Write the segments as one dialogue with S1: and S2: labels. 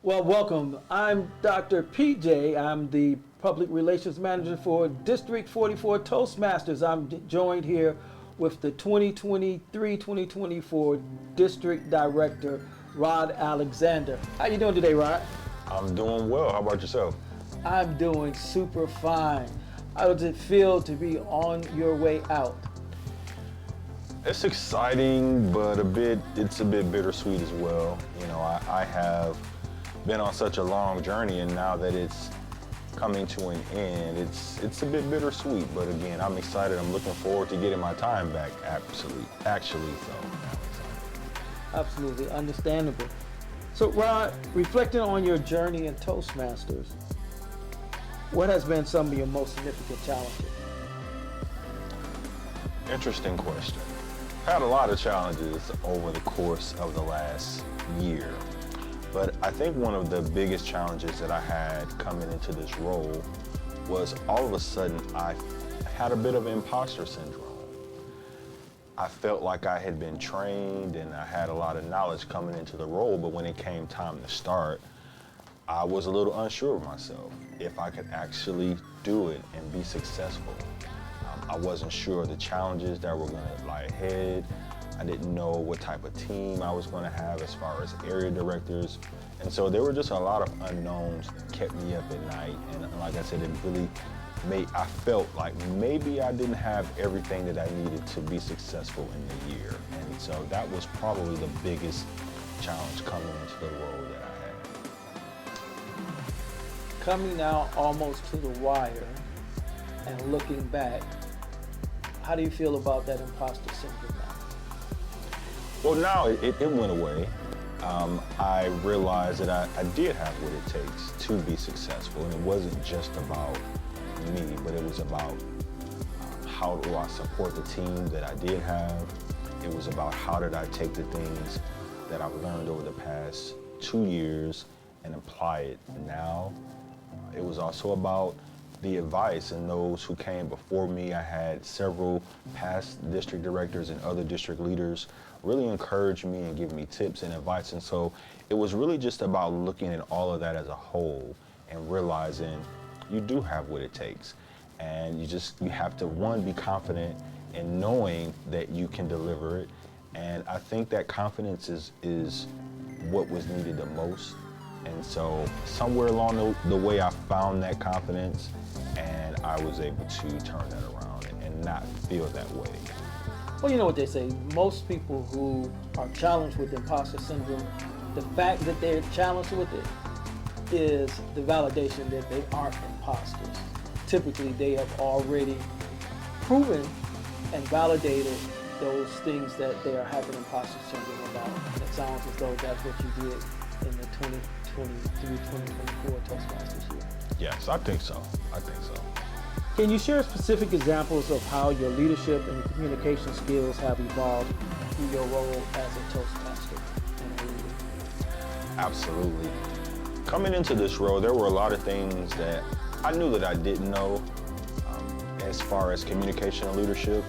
S1: Well, welcome. I'm Dr. PJ. I'm the Public Relations Manager for District 44 Toastmasters. I'm joined here with the 2023-2024 District Director, Rod Alexander. How you doing today, Rod?
S2: I'm doing well. How about yourself?
S1: I'm doing super fine. How does it feel to be on your way out?
S2: It's exciting, but it's a bit bittersweet as well. You know, I have been on such a long journey, and now that it's coming to an end, it's a bit bittersweet. But again, I'm excited. I'm looking forward to getting my time back.
S1: Absolutely understandable. So, Rod, reflecting on your journey in Toastmasters, what has been some of your most significant challenges?
S2: Interesting question. Had a lot of challenges over the course of the last year. But I think one of the biggest challenges that I had coming into this role was all of a sudden I had a bit of imposter syndrome. I felt like I had been trained and I had a lot of knowledge coming into the role, but when it came time to start, I was a little unsure of myself, if I could actually do it and be successful. I wasn't sure of the challenges that were gonna lie ahead. I didn't know what type of team I was going to have as far as area directors. And so there were just a lot of unknowns that kept me up at night. And like I said, I felt like maybe I didn't have everything that I needed to be successful in the year. And so that was probably the biggest challenge coming into the role that I had.
S1: Coming now almost to the wire and looking back, how do you feel about that imposter syndrome now?
S2: Well, now it went away. I realized that I did have what it takes to be successful, and it wasn't just about me, but it was about how do I support the team that I did have. It was about how did I take the things that I've learned over the past 2 years and apply it now. It was also about the advice and those who came before me. I had several past district directors and other district leaders really encourage me and give me tips and advice. And so it was really just about looking at all of that as a whole and realizing you do have what it takes. And you have to, one, be confident in knowing that you can deliver it. And I think that confidence is what was needed the most. And so somewhere along the way, I found that confidence and I was able to turn that around and not feel that way.
S1: Well, you know what they say, most people who are challenged with imposter syndrome, the fact that they're challenged with it is the validation that they aren't imposters. Typically, they have already proven and validated those things that they are having imposter syndrome about. And it sounds as though that's what you did in the 2023-2024 Toastmasters year.
S2: Yes, I think so.
S1: Can you share specific examples of how your leadership and communication skills have evolved through your role as a Toastmaster and a leader?
S2: Absolutely. Coming into this role, there were a lot of things that I knew that I didn't know as far as communication and leadership.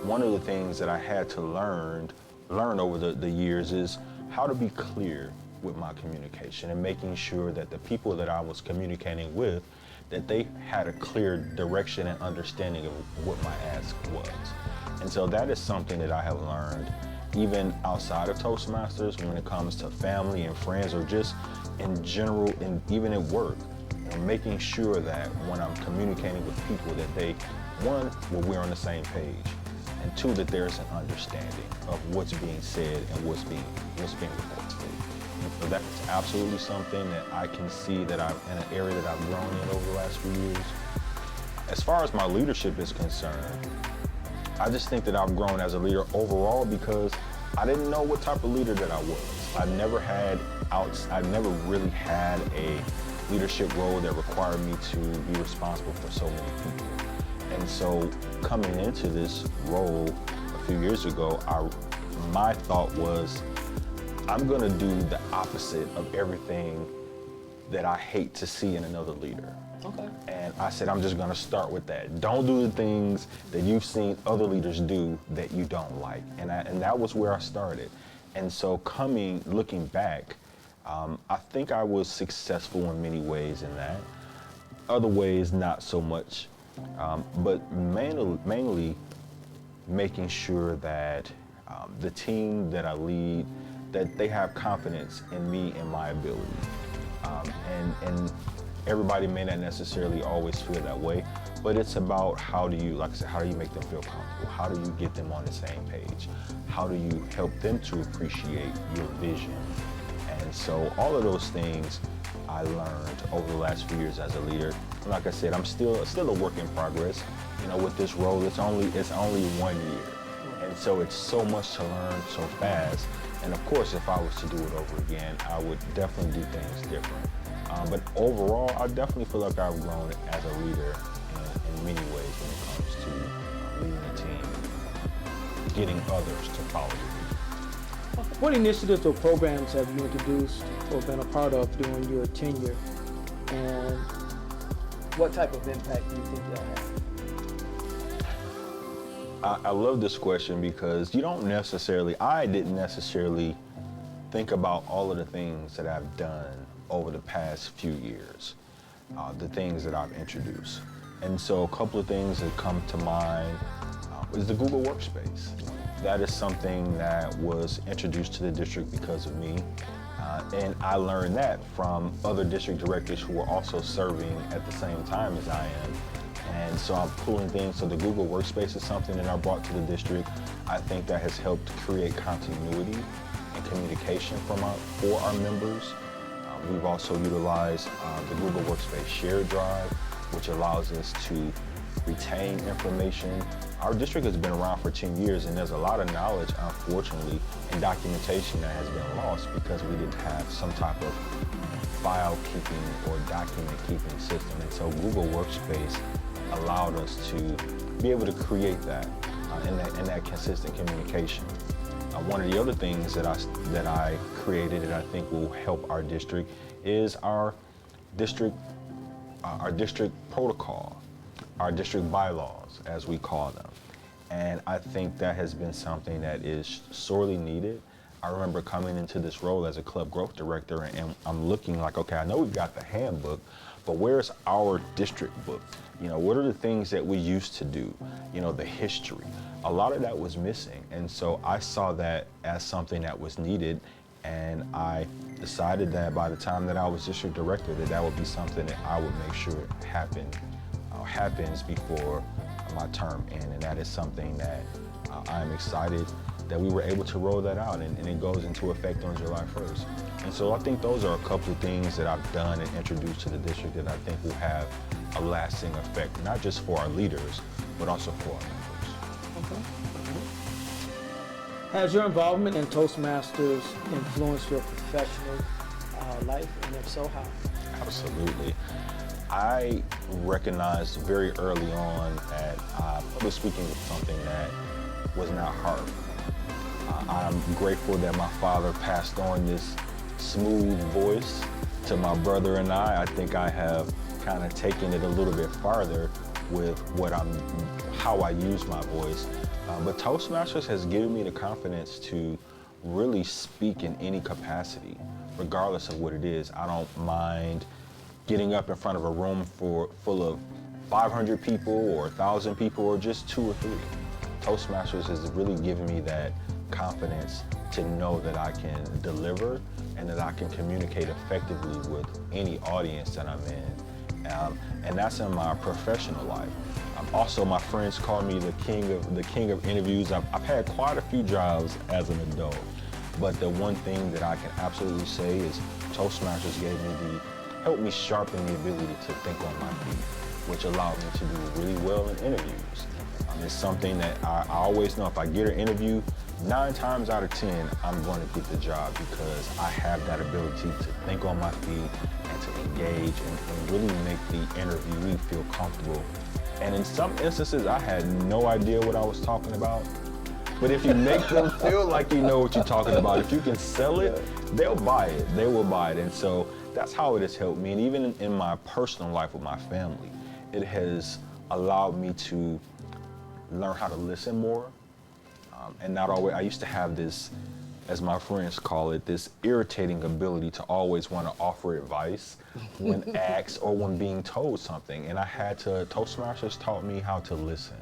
S2: One of the things that I had to learn over the years is how to be clear with my communication and making sure that the people that I was communicating with, that they had a clear direction and understanding of what my ask was. And so that is something that I have learned even outside of Toastmasters when it comes to family and friends or just in general and even at work. Making sure that when I'm communicating with people that they, one, well, we're on the same page, and two, that there's an understanding of what's being said and what's being reported. And so that's absolutely something that I can see that I'm in an area that I've grown in over the last few years. As far as my leadership is concerned, I just think that I've grown as a leader overall because I didn't know what type of leader that I was. I never really had a leadership role that required me to be responsible for so many people. And so coming into this role a few years ago, my thought was, I'm gonna do the opposite of everything that I hate to see in another leader.
S1: Okay.
S2: And I said, I'm just gonna start with that. Don't do the things that you've seen other leaders do that you don't like. And that was where I started. And so looking back, I think I was successful in many ways in that. Other ways, not so much. But mainly making sure that the team that I lead, that they have confidence in me and my ability. And everybody may not necessarily always feel that way, but it's about how do you, like I said, how do you make them feel comfortable? How do you get them on the same page? How do you help them to appreciate your vision? And so all of those things I learned over the last few years as a leader. Like I said, I'm still a work in progress. You know, with this role, it's only 1 year. And so it's so much to learn so fast. And of course, if I was to do it over again, I would definitely do things different. But overall, I definitely feel like I've grown as a leader in many ways when it comes to leading a team, getting others to follow you.
S1: What initiatives or programs have you introduced or been a part of during your tenure? And what type of impact do you think they'll have?
S2: I love this question because I didn't necessarily think about all of the things that I've done over the past few years, the things that I've introduced. And so a couple of things that come to mind is the Google Workspace. That is something that was introduced to the district because of me. And I learned that from other district directors who were also serving at the same time as I am. And so I'm pulling things. So the Google Workspace is something that I brought to the district. I think that has helped create continuity and communication for our members. We've also utilized the Google Workspace Share Drive, which allows us to retain information. Our district has been around for 10 years, and there's a lot of knowledge, unfortunately, and documentation that has been lost because we didn't have some type of file keeping or document keeping system. And so Google Workspace allowed us to be able to create that and that consistent communication. One of the other things that I created that I think will help our district is our district protocol, our district bylaws, as we call them. And I think that has been something that is sorely needed. I remember coming into this role as a club growth director, and I'm looking like, okay, I know we've got the handbook, but where's our district book? You know, what are the things that we used to do? You know, the history. A lot of that was missing. And so I saw that as something that was needed. And I decided that by the time that I was district director, that would be something that I would make sure happens before my term end. And that is something that I'm excited that we were able to roll that out, and it goes into effect on July 1st. And so I think those are a couple of things that I've done and introduced to the district that I think will have a lasting effect, not just for our leaders, but also for our members.
S1: Okay. Has your involvement in Toastmasters influenced your professional life, and if so, how?
S2: Absolutely. I recognized very early on that public speaking was something that was not hard. I'm grateful that my father passed on this smooth voice to my brother and I. I think I have kind of taken it a little bit farther with how I use my voice. But Toastmasters has given me the confidence to really speak in any capacity, regardless of what it is. I don't mind getting up in front of a room full of 500 people or 1,000 people or just 2 or 3. Toastmasters has really given me that confidence to know that I can deliver and that I can communicate effectively with any audience that I'm in. And that's in my professional life. Also, my friends call me the king of interviews. I've had quite a few jobs as an adult, but the one thing that I can absolutely say is Toastmasters helped me sharpen the ability to think on my feet, which allowed me to do really well in interviews. It's something that I always know if I get an interview, 9 times out of 10, I'm going to get the job because I have that ability to think on my feet and to engage and really make the interviewee feel comfortable. And in some instances, I had no idea what I was talking about. But if you make them feel like you know what you're talking about, if you can sell it, they'll buy it. They will buy it. And so that's how it has helped me. And even in my personal life with my family, it has allowed me to learn how to listen more. And not always, I used to have this as my friends call it, this irritating ability to always want to offer advice when asked or when being told something. And Toastmasters taught me how to listen.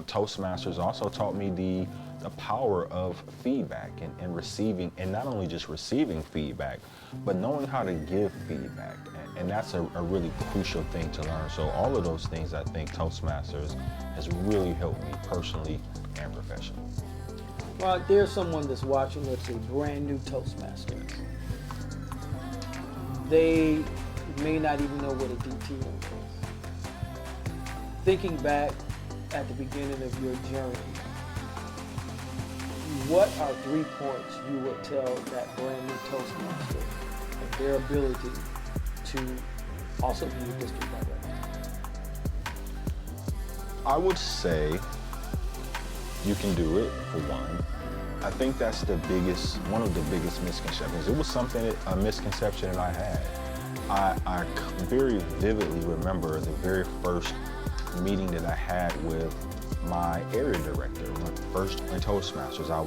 S2: Toastmasters also taught me the power of feedback and receiving, and not only just receiving feedback, but knowing how to give feedback. And that's a really crucial thing to learn. So all of those things, I think Toastmasters has really helped me personally and professionally.
S1: Well, there's someone that's watching that's a brand new Toastmaster. They may not even know what a DT is. Thinking back at the beginning of your journey, what are 3 points you would tell that brand new Toastmaster and their ability to also be a district director?
S2: I would say you can do it, for one. I think that's one of the biggest misconceptions. It was a misconception that I had. I very vividly remember the very first meeting that I had with my area director. My first in Toastmasters, I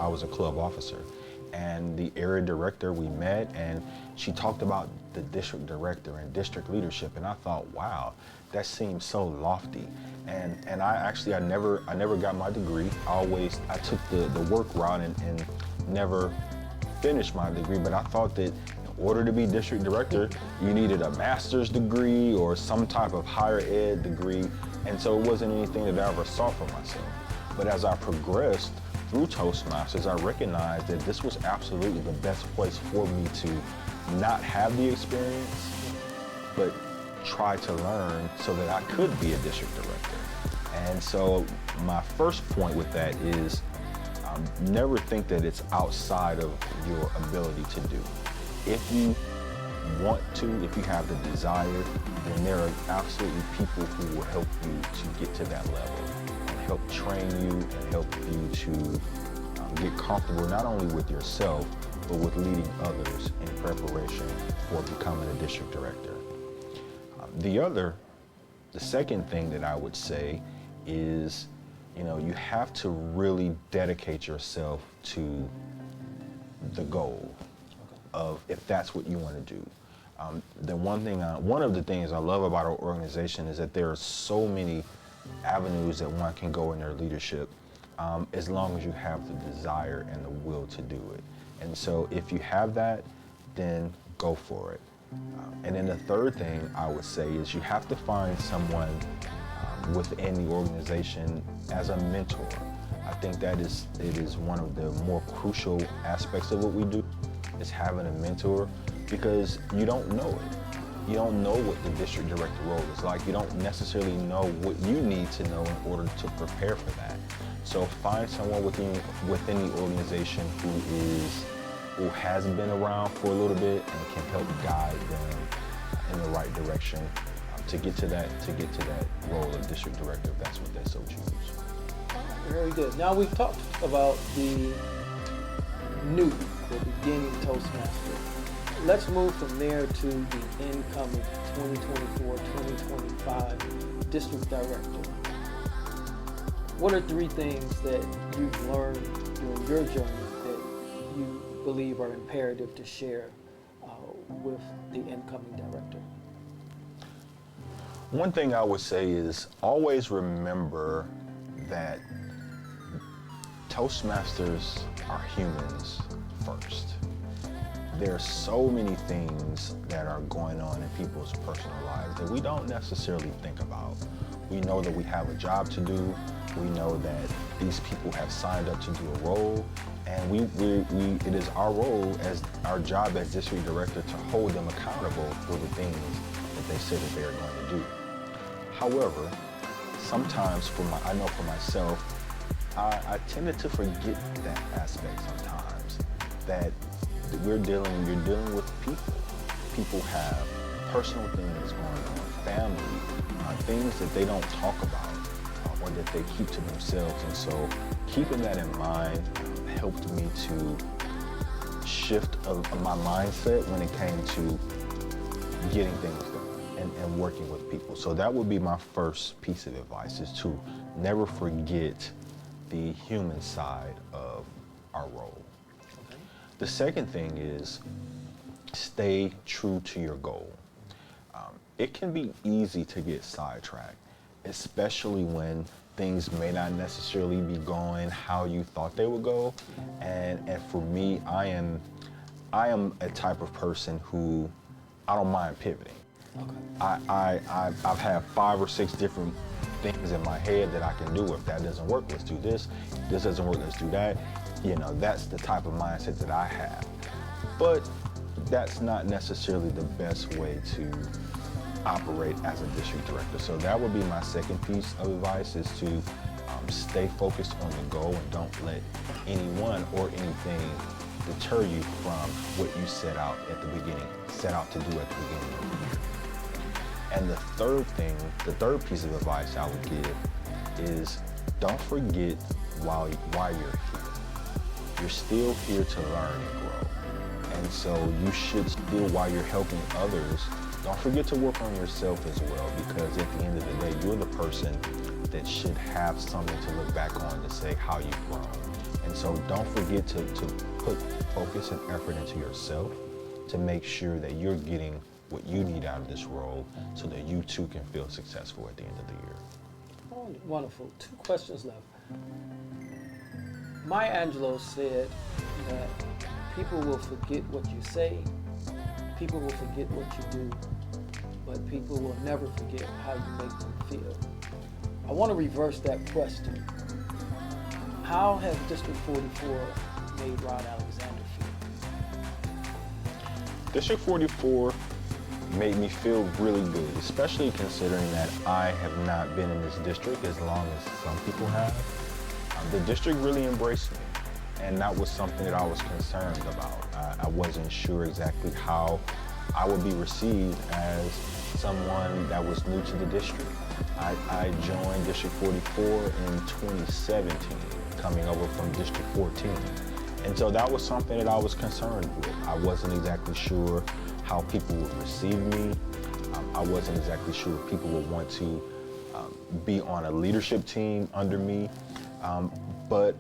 S2: was a club officer, and the area director, we met, and she talked about the district director and district leadership, and I thought, wow, that seems so lofty. And I never got my degree. I took the work route and never finished my degree, but I thought that in order to be district director, you needed a master's degree or some type of higher ed degree, and so it wasn't anything that I ever saw for myself. But as I progressed through Toastmasters, I recognized that this was absolutely the best place for me to not have the experience, but try to learn so that I could be a district director. And so my first point with that is never think that it's outside of your ability to do. If you want to, if you have the desire, then there are absolutely people who will help you to get to that level and help train you and help you to get comfortable not only with yourself, but with leading others in preparation for becoming a district director. The second thing that I would say is, you have to really dedicate yourself to the goal of if that's what you want to do. One of the things I love about our organization is that there are so many avenues that one can go in their leadership, as long as you have the desire and the will to do it. And so if you have that, then go for it. And then the third thing I would say is you have to find someone within the organization as a mentor. I think it is one of the more crucial aspects of what we do, is having a mentor, because you don't know it. You don't know what the district director role is like. You don't necessarily know what you need to know in order to prepare for that. So find someone within the organization who has been around for a little bit and can help guide them in the right direction to get to that role of district director, if that's what they so choose.
S1: Very good. Now we've talked about the beginning Toastmaster. Let's move from there to the incoming 2024-2025 district director. What are 3 things that you've learned during your journey that you believe are imperative to share with the incoming director?
S2: One thing I would say is always remember that Toastmasters are humans first. There are so many things that are going on in people's personal lives that we don't necessarily think about. We know that we have a job to do. We know that these people have signed up to do a role, and it is our role, as our job as district director, to hold them accountable for the things that they said that they are going to do. However, sometimes I know for myself, I tended to forget that aspect sometimes, that you're dealing with people. People have personal things going on, family, things that they don't talk about or that they keep to themselves. And so keeping that in mind helped me to shift my mindset when it came to getting things done and working with people. So that would be my first piece of advice, is to never forget the human side of our role. The second thing is stay true to your goal. It can be easy to get sidetracked, especially when things may not necessarily be going how you thought they would go. And for me, I am a type of person who I don't mind pivoting.
S1: Okay.
S2: I've had 5 or 6 different things in my head that I can do. If that doesn't work, let's do this. If this doesn't work, let's do that. You know, that's the type of mindset that I have. But that's not necessarily the best way to operate as a district director. So that would be my second piece of advice, is to stay focused on the goal and don't let anyone or anything deter you from what you set out to do at the beginning of the year. And the third piece of advice I would give is don't forget why you're here. You're still here to learn and grow. And so you should still, while you're helping others, don't forget to work on yourself as well, because at the end of the day, you're the person that should have something to look back on to say how you've grown. And so don't forget to put focus and effort into yourself to make sure that you're getting what you need out of this role so that you too can feel successful at the end of the year.
S1: Oh, wonderful. 2 questions left. Maya Angelou said that people will forget what you say, people will forget what you do, but people will never forget how you make them feel. I want to reverse that question. How has District 44 made Rod Alexander feel?
S2: District 44 made me feel really good, especially considering that I have not been in this district as long as some people have. The district really embraced me, and that was something that I was concerned about. I wasn't sure exactly how I would be received as someone that was new to the district. I joined District 44 in 2017, coming over from District 14. And so that was something that I was concerned with. I wasn't exactly sure how people would receive me. I wasn't exactly sure if people would want to be on a leadership team under me. But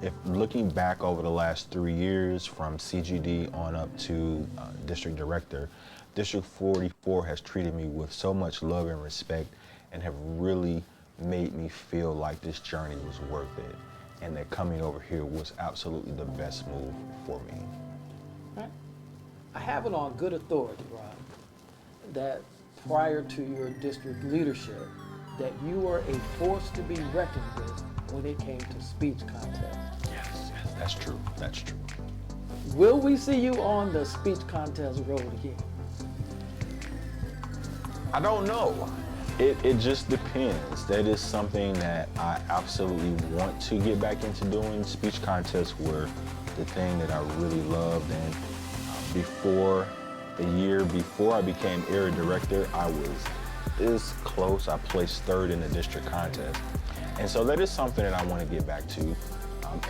S2: if looking back over the last 3 years from CGD on up to District Director, District 44 has treated me with so much love and respect and have really made me feel like this journey was worth it and that coming over here was absolutely the best move for me.
S1: Right. I have it on good authority, Rod, that prior to your district leadership, that you were a force to be reckoned with when it came to speech contest.
S2: Yes, that's true. That's true.
S1: Will we see you on the speech contest road again?
S2: I don't know. It just depends. That is something that I absolutely want to get back into doing. Speech contests were the thing that I really loved, and a year before I became area director, I was this close. I placed 3rd in the district contest. And so that is something that I want to get back to.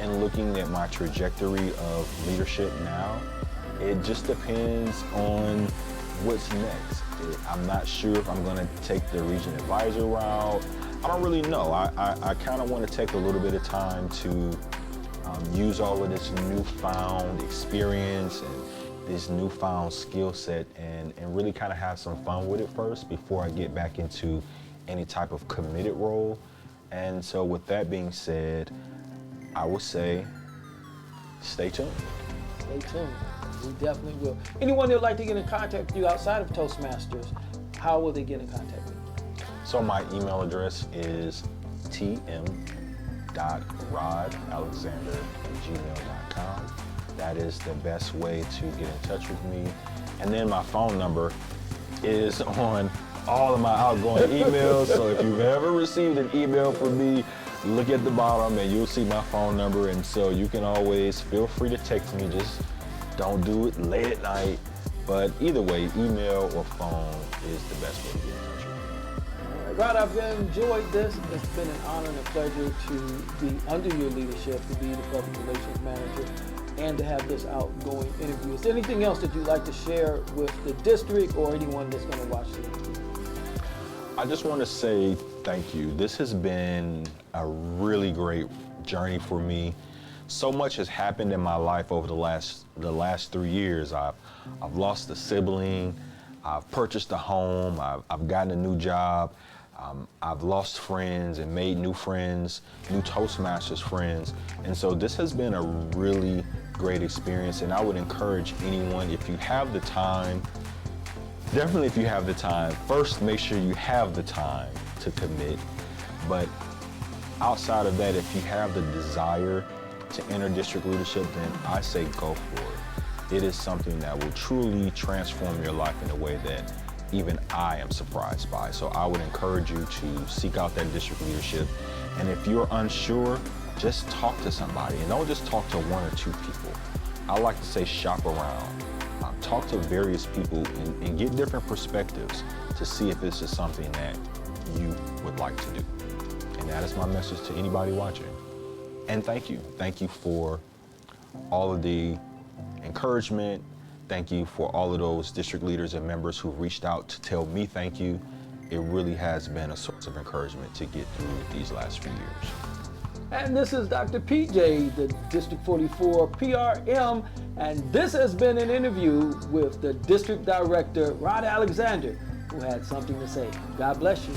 S2: And looking at my trajectory of leadership now, it just depends on what's next. I'm not sure if I'm going to take the region advisor route. I don't really know. I kind of want to take a little bit of time to use all of this newfound experience and this newfound skill set and really kind of have some fun with it first before I get back into any type of committed role. And so with that being said, I would say stay tuned.
S1: Stay tuned. We definitely will. Anyone that would like to get in contact with you outside of Toastmasters, how will they get in contact with you?
S2: So my email address is tm.rodalexander@gmail.com. That is the best way to get in touch with me. And then my phone number is on all of my outgoing emails. So if you've ever received an email from me, look at the bottom and you'll see my phone number. And so you can always feel free to text me. Just don't do it late at night. But either way, email or phone is the best way to get in touch with me.
S1: Rod, I've enjoyed this. It's been an honor and a pleasure to be under your leadership, to be the public relations manager, and to have this outgoing interview. Is there anything else that you'd like to share with the district or anyone that's going to watch the interview?
S2: I just want to say thank you. This has been a really great journey for me so much has happened in my life over the last 3 years. I've lost a sibling, I've purchased a home, I've gotten a new job, I've lost friends and made new friends, new Toastmasters friends. And so this has been a really great experience, and I would encourage anyone, if you have the time, definitely if you have the time, first make sure you have the time to commit. But outside of that, if you have the desire to enter district leadership, then I say go for it. It is something that will truly transform your life in a way that even I am surprised by. So I would encourage you to seek out that district leadership. And if you're unsure, just talk to somebody, and don't just talk to one or two people. I like to say shop around. Talk to various people and get different perspectives to see if this is something that you would like to do. And that is my message to anybody watching. And thank you. Thank you for all of the encouragement. Thank you for all of those district leaders and members who reached out to tell me thank you. It really has been a source of encouragement to get through these last few years.
S1: And this is Dr. PJ, the District 44 PRM, and this has been an interview with the District Director, Rod Alexander, who had something to say. God bless you.